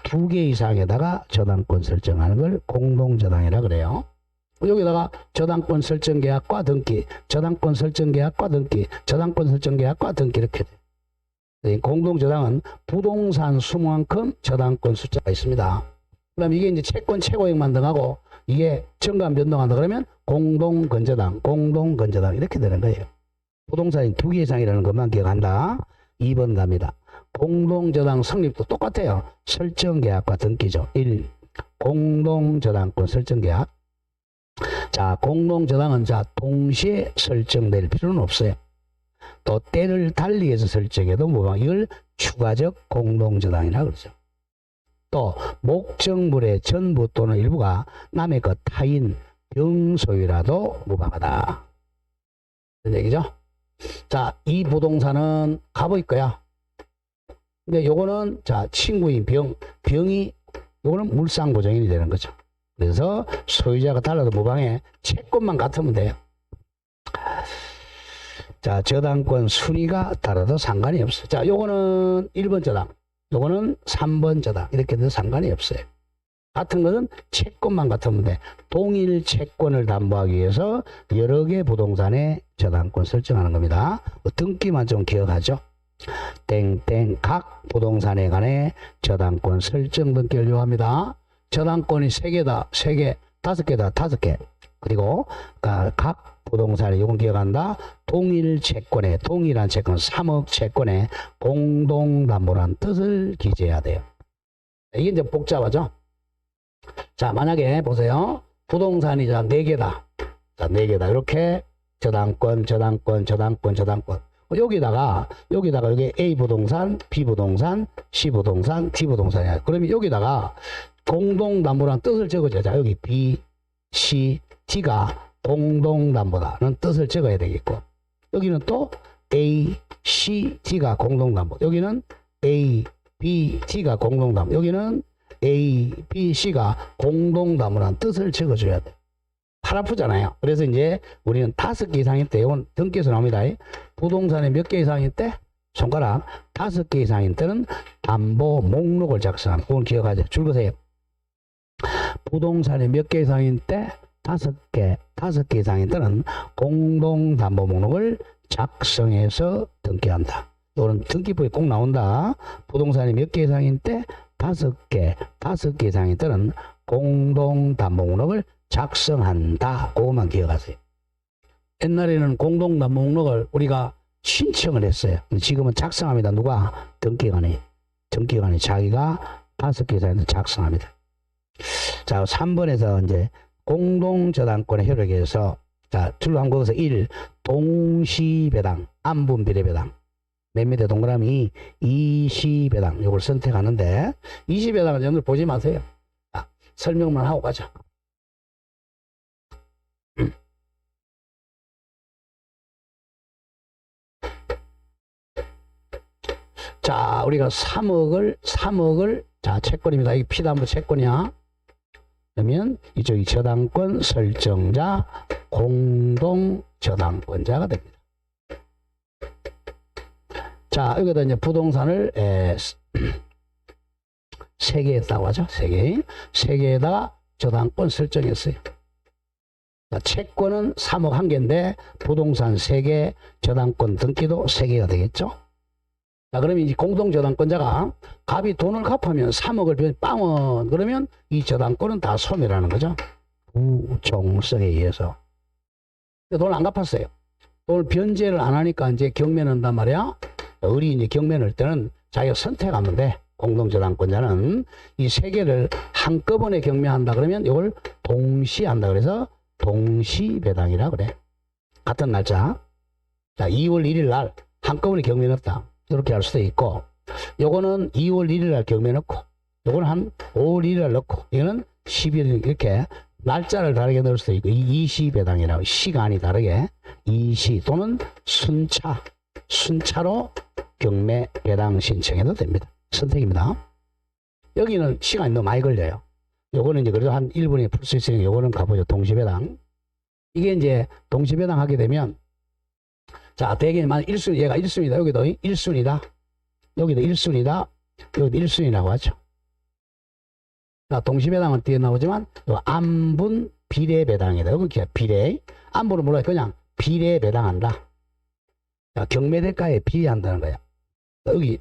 A: 2개 이상에다가 저당권 설정하는 걸 공동저당이라 그래요. 여기다가 저당권 설정 계약과 등기, 저당권 설정 계약과 등기, 저당권 설정 계약과 등기 이렇게 돼. 공동저당은 부동산 수만큼 저당권 숫자가 있습니다. 그럼 이게 이제 채권 최고액만 등하고 이게 정관 변동한다 그러면 공동건저당, 공동건저당 이렇게 되는 거예요. 부동산이 2개 이상이라는 것만 기억한다. 2번 갑니다. 공동저당 성립도 똑같아요. 설정계약과 등기죠. 1. 공동저당권 설정계약. 자, 공동저당은 자 동시에 설정될 필요는 없어요. 또 때를 달리해서 설정해도 무방. 이걸 추가적 공동저당이라 그러죠. 또 목적물의 전부 또는 일부가 남의 것 타인 병소유라도 무방하다. 그런 얘기죠. 자, 이 부동산은 갑의 거야. 근데 요거는 자 친구인 병이 요거는 물상보증인이 되는 거죠. 그래서 소유자가 달라도 무방해. 채권만 같으면 돼요. 자, 저당권 순위가 달라도 상관이 없어요. 자, 요거는 1번 저당, 요거는 3번 저당 이렇게 돼도 상관이 없어요. 같은 것은 채권만 같으면 돼. 동일 채권을 담보하기 위해서 여러 개 부동산에 저당권 설정하는 겁니다. 등기만 좀 기억하죠. 땡땡 각 부동산에 관해 저당권 설정 등기를 요합니다. 저당권이 3개다, 3개, 5개다, 5개. 그리고 각 부동산이 이건 기억한다. 동일한 채권에 3억 채권에 공동담보라는 뜻을 기재해야 돼요. 이게 이제 복잡하죠. 자, 만약에 보세요. 부동산이 자 4개다. 자, 4개다. 이렇게 저당권. 여기다가 여기 A 부동산, B 부동산, C 부동산, D 부동산이야. 그러면 여기다가 공동담보라는 뜻을 적어줘야 자, 여기 B, C, D가 공동담보다는 뜻을 적어야 되겠고, 여기는 또 A, C, D가 공동담보, 여기는 A, B, D가 공동담보, 여기는 A, B, C가 공동담보라는 뜻을 적어줘야 돼. 팔 아프잖아요. 그래서 이제 우리는 5개 이상일 때, 이건 등기에서 나옵니다. 부동산에 몇 개 이상일 때? 손가락. 5개 이상일 때는 담보 목록을 작성합니다. 그걸 기억하죠. 줄거세요. 부동산에 몇 개 이상일 때? 5개 이상일 때는 공동담보 목록을 작성해서 등기한다. 이거는 등기부에 꼭 나온다. 부동산이 몇 개 이상일 때? 5개 이상일 때는 공동담보 목록을 작성한다. 그것만 기억하세요. 옛날에는 공동담보 목록을 우리가 신청을 했어요. 지금은 작성합니다. 누가? 등기관이 자기가 5개 이상일 때 작성합니다. 자, 3번에서 이제 공동저당권의 효력에서 자, 줄로 한번 그어서 1. 동시배당, 안분비례배당. 맨 밑에 동그라미 2시배당. 이걸 선택하는데 2시배당은 여러분들 보지 마세요. 자, 설명만 하고 가자. 자, 우리가 3억을 자, 채권입니다. 이게 피담보 채권이야. 그러면 이쪽이 저당권 설정자, 공동 저당권자가 됩니다. 자, 여기다 이제 부동산을 3개 했다고 하죠. 3개. 3개에다가 저당권 설정했어요. 자, 채권은 3억 1개인데 부동산 3개, 저당권 등기도 3개가 되겠죠. 자, 그러면 이제 공동저당권자가 갑이 돈을 갚으면 3억을 빵원 그러면 이 저당권은 다 소멸하는 거죠. 부종성에 의해서. 돈을 안 갚았어요. 돈을 변제를 안 하니까 이제 경매한단 말이야. 을이 이제 경매할 때는 자기가 선택하면 돼. 공동저당권자는 이 3개를 한꺼번에 경매한다 그러면 이걸 동시한다 그래서 동시배당이라 그래. 같은 날짜. 자, 2월 1일 날 한꺼번에 경매했다. 이렇게 할 수도 있고, 요거는 2월 1일 날 경매 넣고, 요거는 한 5월 1일 날 넣고, 이거는 11일 이렇게 날짜를 다르게 넣을 수도 있고, 이시배당이라고 시간이 다르게 이시 또는 순차로 경매 배당 신청해도 됩니다. 선택입니다. 여기는 시간이 너무 많이 걸려요. 요거는 이제 그래도 한 1분에 풀 수 있으니까 요거는 가보죠. 동시배당. 이게 이제 동시배당 하게 되면 자, 대개만 1순위, 얘가 1순위다. 여기도 1순위다. 여기도 1순위다. 여기도 1순위라고 하죠. 자, 동시배당은 뒤에 나오지만, 안분 비례배당이다. 여기 비례. 안분은 몰라요. 그냥 비례배당한다. 자, 경매대가에 비례한다는 거야. 여기,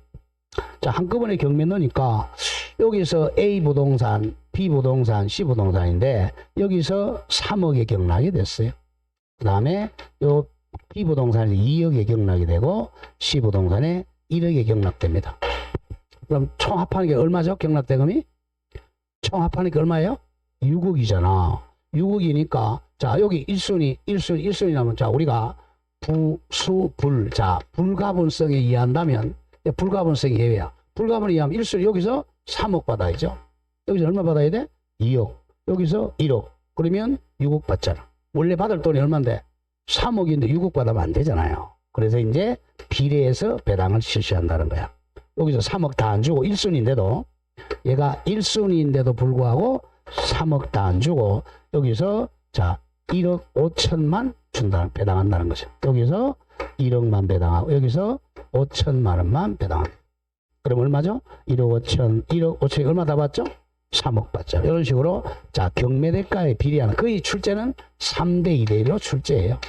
A: 자, 한꺼번에 경매 넣으니까, 여기서 A 부동산, B 부동산, C 부동산인데, 여기서 3억에 경락이 됐어요. 그 다음에, 요, B 부동산에 2억에 경락이 되고 C 부동산에 1억에 경락됩니다. 그럼 총 합하는 게 얼마죠? 경락대금이? 총 합하는 게 얼마예요? 6억이잖아. 6억이니까 자, 여기 1순위라면 자, 우리가 불. 자, 불가분성에 의한다면 불가분성이 예외야. 불가분에 의하면 1순위 여기서 3억 받아야죠. 여기서 얼마 받아야 돼? 2억. 여기서 1억. 그러면 6억 받잖아. 원래 받을 돈이 얼마인데? 3억인데 6억 받으면 안 되잖아요. 그래서 이제 비례해서 배당을 실시한다는 거야. 여기서 3억 다 안 주고 1순위인데도 얘가 1순위인데도 불구하고 3억 다 안 주고 여기서 자 1억 5천만 준다 배당한다는 거죠. 여기서 1억만 배당하고 여기서 5천만 원만 배당합니다. 그럼 얼마죠? 1억 5천이 얼마 다 받죠? 3억 받죠. 이런 식으로 자 경매대가에 비례하는 거의 출제는 3대 2대1로 출제해요.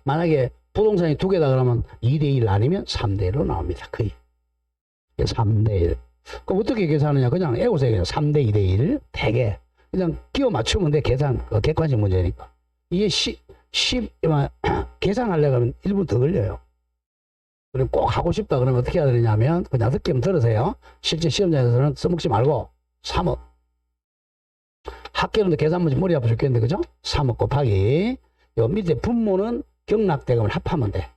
A: 만약에 부동산이 2개다 그러면 2대1 아니면 3대1로 나옵니다. 거의 3대1. 그럼 어떻게 계산하느냐? 그냥 애고서 그냥 3대 2대1 대개 그냥 끼워 맞추면 돼. 계산 객관식 문제니까 이게 계산하려고 하면 1분 더 걸려요. 그리고 꼭 하고 싶다 그러면 어떻게 해야 되냐면 그냥 듣기만 들으세요. 실제 시험장에서는 써먹지 말고 3억. 학교는 계산 문제 머리 아파 죽겠는데 그죠? 3억 곱하기 요 밑에 분모는 경락대금을 합하면 돼.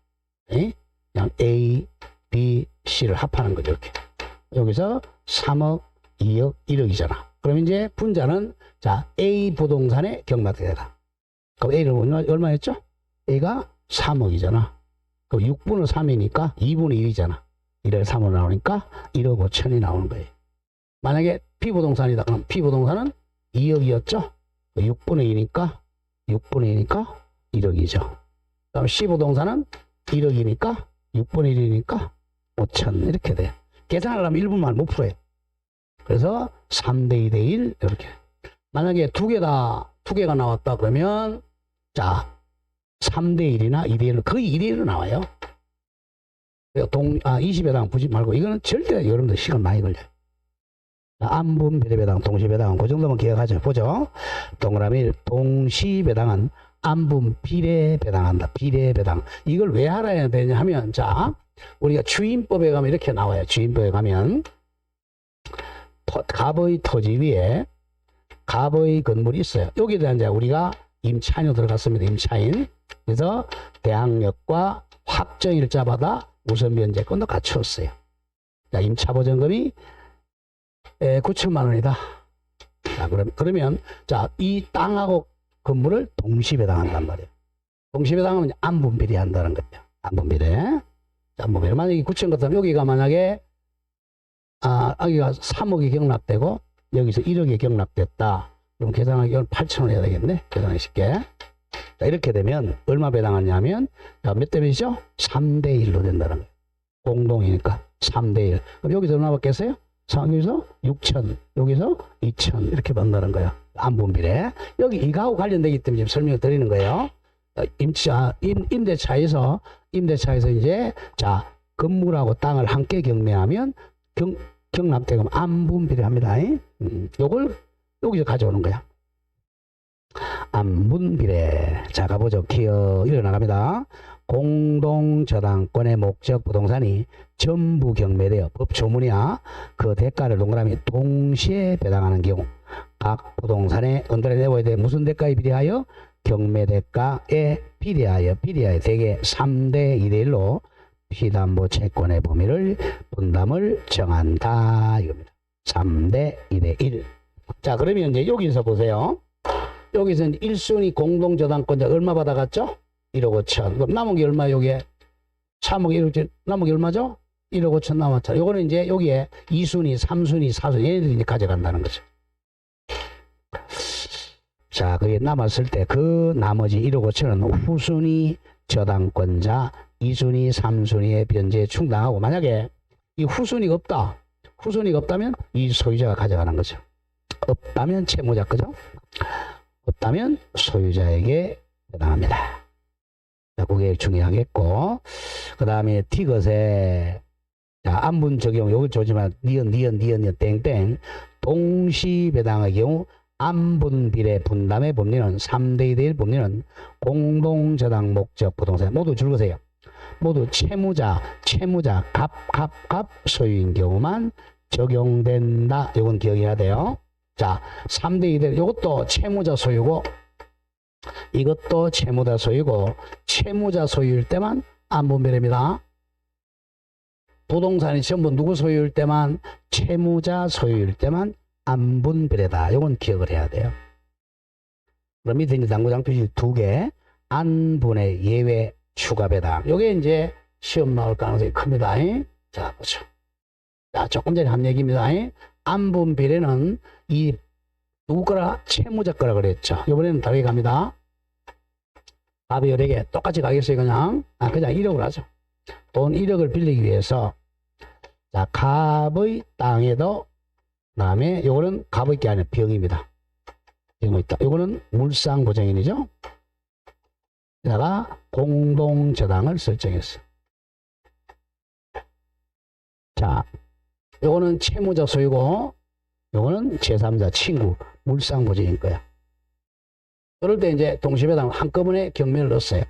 A: 에? 그냥 A, B, C를 합하는 거죠. 이렇게. 여기서 3억, 2억, 1억이잖아. 그럼 이제 분자는 자 A 부동산의 경락대가. 그럼 A를 얼마였죠? A가 3억이잖아. 그럼 6분의 3이니까 2분의 1이잖아. 1을 3으로 나오니까 1억 5천이 나오는 거예요. 만약에 B 부동산이다. 그럼 B 부동산은 2억이었죠? 6분의 2니까 1억이죠. 그다음 C 부동산은 1억이니까 6분의 1이니까 5천 이렇게 돼. 계산을 하면 1분만 못 풀어요. 그래서 3대 2대 1 이렇게. 만약에 두 개가 나왔다 그러면 자 3대 1이나 2대 1은 거의 2대 1로 나와요. 20배당 보지 말고 이거는 절대 여러분들 시간 많이 걸려요. 안분 비례배당 동시배당은 그 정도만 기억하죠. 보죠. 동그라미 1 동시배당은 안분 비례배당한다. 비례배당. 이걸 왜 알아야 되냐 하면 자 우리가 주임법에 가면 이렇게 나와요. 주임법에 가면 갑의 토지 위에 갑의 건물이 있어요. 여기에 대한 이제 우리가 임차인으로 들어갔습니다. 임차인. 그래서 대항력과 확정일자 받아 우선 면제권도 갖추었어요. 자, 임차보전금이 9천만 원이다. 자, 그러면 자, 이 땅하고 건물을 동시배당한단 말이에요. 동시배당하면 안분비례 한다는 거예요. 안분비례. 안분비례. 만약에 9천 같으면 여기가 만약에 여기가 3억이 경납되고 여기서 1억이 경납됐다. 그럼 계산하기 8천 원 해야 되겠네. 계산하기 쉽게. 자, 이렇게 되면 얼마 배당하냐면 몇 대 몇이죠? 3대 1로 된다는 거예요. 공동이니까 3대 1. 그럼 여기서 얼마 받겠어요? 여기서 6천, 여기서 2천 이렇게 받는다는 거예요. 안분비례. 여기 이거하고 관련되기 때문에 지금 설명을 드리는 거예요. 임대차에서 이제 자 건물하고 땅을 함께 경매하면 경납대금 안분비례 합니다. 요걸 여기서 가져오는 거야. 안분비례. 자 가보죠. 기어 일어나갑니다. 공동저당권의 목적 부동산이 전부 경매되어 법조문이야 그 대가를 동그라미 동시에 배당하는 경우 각 부동산에 언더에 내어야 돼. 무슨 대가에 비례하여? 경매대가에 비례하여 대개 3대 2대 1로 피담보 채권의 범위를 분담을 정한다 이겁니다. 3대 2대 1. 자 그러면 이제 여기서 보세요. 여기서 1순위 공동저당권자 얼마 받아갔죠? 1억 5천. 그럼 남은 게 얼마 요게? 3억 1억 남은 게 얼마죠? 1억 5천 남았잖아. 요거는 이제 여기에 2순위, 3순위, 4순위 얘네들이 이제 가져간다는 거죠. 자, 그게 남았을 때 그 나머지 1억 5천은 후순위 저당권자 2순위, 3순위의 변제에 충당하고 만약에 이 후순위가 없다. 후순위가 없다면 이 소유자가 가져가는 거죠. 없다면 채무자 거죠. 없다면 소유자에게 배당합니다. 자, 그게 중요하겠고 그 다음에 티것에 자, 안분 적용 요걸 조지만 니은 땡땡 동시배당의 경우 안분비례 분담의 법리는 3대 2대 1 법리는 공동저당 목적 부동산 모두 줄거세요. 모두 채무자 갑 소유인 경우만 적용된다. 요건 기억해야 돼요. 자 3대 2대 1 요것도 채무자 소유고 이것도 채무자 소유고 채무자 소유일 때만 안분비례입니다. 부동산이 전부 누구 소유일 때만 채무자 소유일 때만 안분비례다. 이건 기억을 해야 돼요. 그럼 밑에 이제 당구장 표시 2개 안분의 예외 추가 배당. 요게 이제 시험 나올 가능성이 큽니다. 자 보죠. 자 조금 전에 한 얘기입니다. 안분비례는 이 누구 거라? 채무자 거라 그랬죠. 이번에는 다르게 갑니다. 갑이 여러개 똑같이 가겠어요. 그냥 1억을 하죠. 돈 1억을 빌리기 위해서 자 갑의 땅에도 그다음에 요거는 갑의 게 아니라 병입니다. 병이 있다. 요거는 물상보증인이죠. 여기다가 공동저당을 설정했어요. 자 요거는 채무자 소유고 요거는 제3자 친구 물상보증인 거야. 그럴 때 이제 동시배당 한꺼번에 경매를 넣었어요.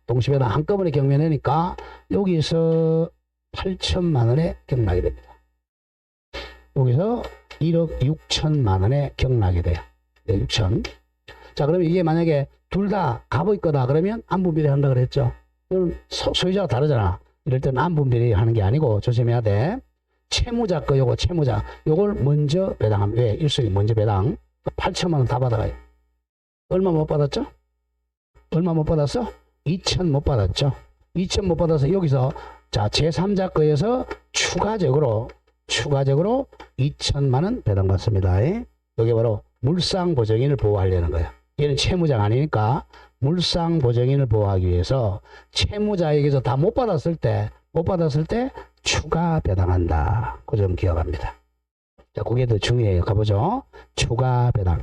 A: 동시배당 한꺼번에 경매 내니까 여기서 8천만 원에 경락이 됩니다. 여기서 1억 6천만 원에 경락이 돼요. 네, 6천. 자, 그러면 이게 만약에 둘 다 값의 거다 그러면 안분비례 한다 그랬죠. 그럼 소유자가 다르잖아. 이럴 때는 안분비례 하는 게 아니고 조심해야 돼. 채무자 거 요거 채무자 요걸 먼저 배당하면 왜? 1순위 먼저 배당 8천만 원 다 받아가요. 얼마 못 받았죠? 얼마 못 받았어? 2천 못 받았죠. 2천 못 받아서 여기서 자 제3자 거에서 추가적으로 2천만 원 배당받습니다. 여기 바로 물상보증인을 보호하려는 거예요. 얘는 채무자가 아니니까 물상보증인을 보호하기 위해서 채무자에게서 다 못 받았을 때 추가 배당한다. 그 점 기억합니다. 자, 그게 더 중요해요. 가보죠. 추가 배당.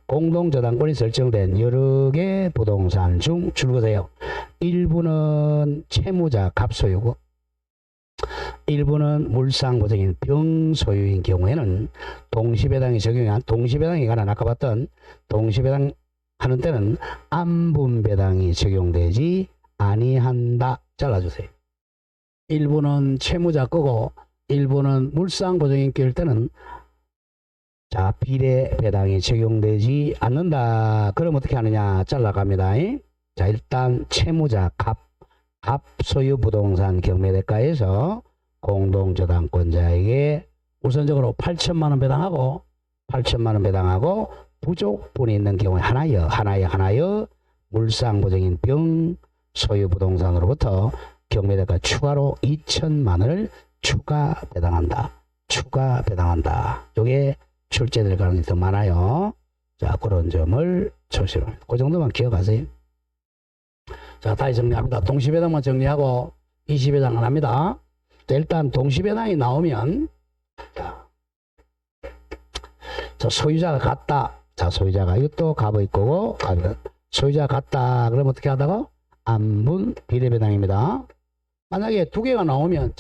A: 공동저당권이 설정된 여러 개 부동산 중 줄거세요. 일부는 채무자 갑소유고 일부는 물상보증인 병소유인 경우에는 동시배당이 적용한 동시배당에 관한 아까 봤던 동시배당 하는 때는 안분배당이 적용되지 아니한다. 잘라주세요. 일부는 채무자 거고 일부는 물상보증인 낄 때는 자 비례배당이 적용되지 않는다. 그럼 어떻게 하느냐 잘라갑니다. 자 일단 채무자 갑소유 부동산 경매대가에서 공동저당권자에게 우선적으로 8천만 원 배당하고 부족분이 있는 경우에 하나여 물상보증인 병 소유 부동산으로부터 경매대가 추가로 2천만 원을 추가 배당한다. 이게 출제될 가능성이 더 많아요. 자, 그런 점을 조심합니다. 그 정도만 기억하세요. 자, 다시 정리합니다. 동시배당만 정리하고 이시배당을 합니다. 자, 일단 동시배당이 나오면 자, 소유자가 같다. 자, 소유자가 이것도 값의 거고 소유자가 같다. 그럼 어떻게 하다가 안분 비례배당입니다. 만약에 두 개가 나오면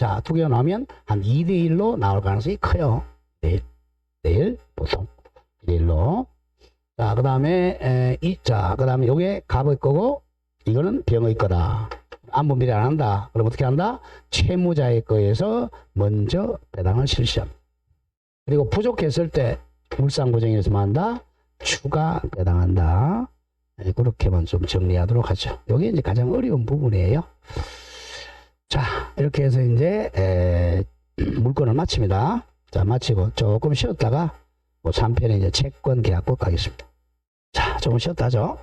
A: 한 2대1로 나올 가능성이 커요. 내일 보통 2대1로. 자, 그 다음에 요게 값의 거고 이거는 병의 거다. 안분비례 안 한다. 그럼 어떻게 한다? 채무자의 거에서 먼저 배당을 실시합니다. 그리고 부족했을 때 물상보증인에서만 한다. 추가 배당한다. 네, 그렇게만 좀 정리하도록 하죠. 이게 이제 가장 어려운 부분이에요. 자, 이렇게 해서 이제 물건을 마칩니다. 자, 마치고 조금 쉬었다가 3편에 이제 채권 계약법 가겠습니다. 자, 조금 쉬었다 하죠.